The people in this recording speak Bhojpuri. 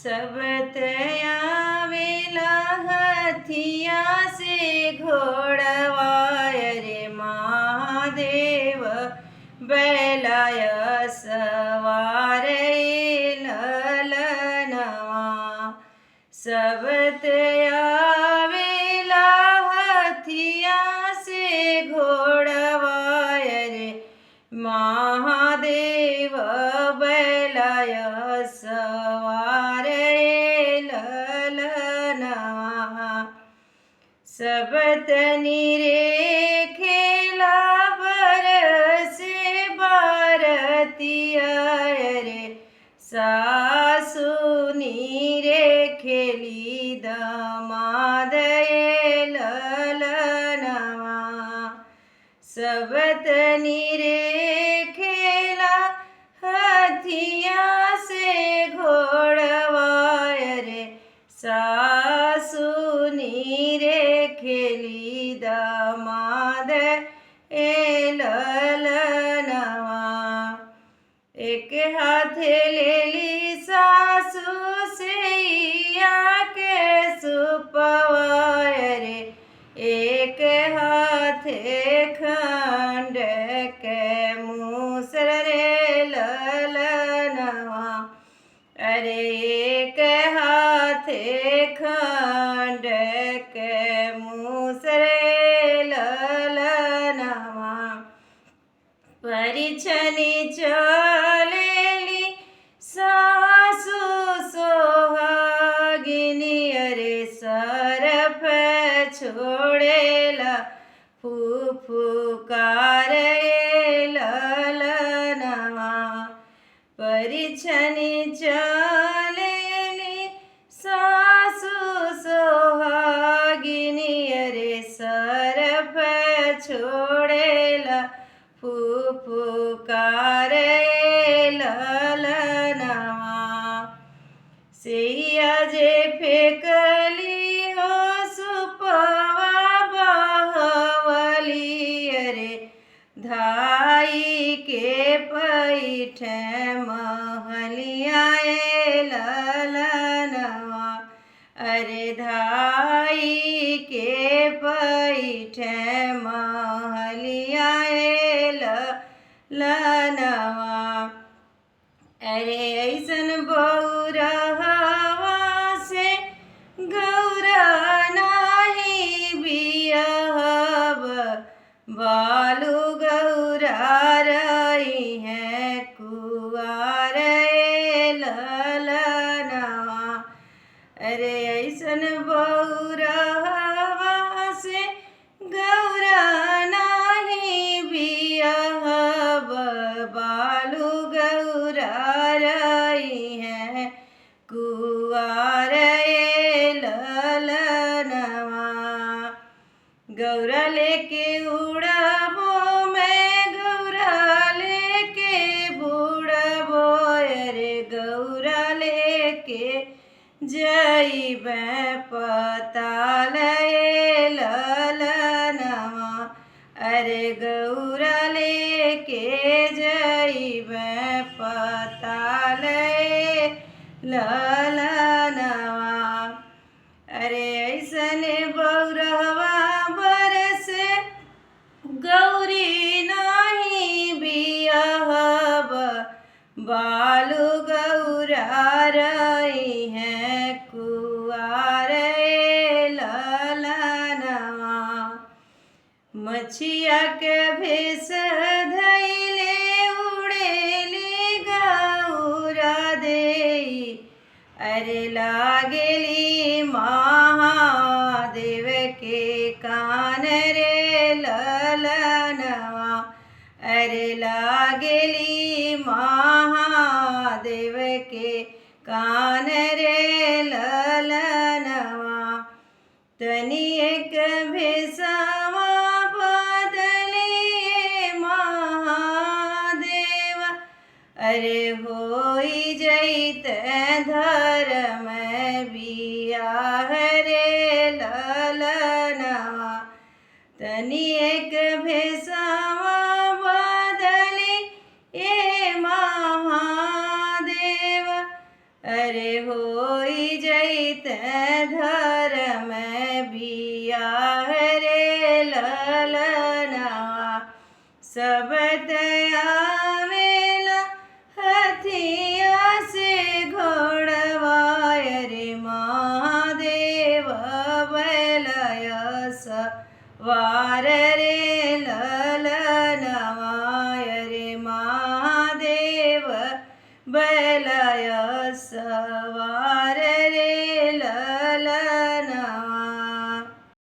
सब तयावेला हथिया से घोड़वाय रे महादेव बैलाय सवार ललनवा। सब तयावेला हथिया से घोड़वाय रे महादेव बैलाय सवार ललनवा। सब तनि रे खेला बरसे बारतिया रे सासुनी रे खेली दमाद ललनवा। सब तनि रे खेला हथिया से घोड़वाय रे सासुनी रे खेली दमाद ललनवा। एक हाथे लेली सासु सैया के सुपवाय रे एक हाथे खंड के मूसर रे ललनवा। अरे एक हाथे खंड के मूसर ललनवा। परिछनि चलेली सासु सोहागिनी अरे सरफ छोड़ेला फुफुकार ललनवा। परिछनि चलेली सासु सोहागिनी अरे सरफ छोड़ेला फुफुकार ललनवा। सैया जे फेकली हो सुपवा बहवली अरे धाई के पैठ महलिया ललनवा। अरे धाई के पैठ महलिया ललनवा। अरे ऐसन बौरहवा से गौरा नाही बियहब बालू गौरा रही है कुआर ललनवा। अरे ऐसन बौरहवा से गौरा नाही बियहब बालू गौरा रही है कुआर ललनवा। गौरा लेके उड़बो मैं गौरा लेके बुड़बो अरे गौरा लेके जइबै पताल ललनवा। अरे गौरा लेके जइबै पताल ललनवा। अरे ऐसने बौरहवा बरस गौरी नाही बियहब बालू गौरा रही है कुआर ललनवा। मछिया के भेष धैले उड़ेली गौरा देई अरे लागेली महादेव के कान रे ललनवा। अरे लागेली महादेव के कान रे ललनवा। तनि एक भेषवा बदलिए महादेव अरे होई जैत धर्म बियाह रे ललनवा। तनि एक भेषवा बदली ए महादेव अरे हो होई जैते धर्म बियाह रे ललनवा सब आवेला हथिया से घोड़वा रे महादेव बैलय सवार रे ललनवा रे महादेव बैलय सवार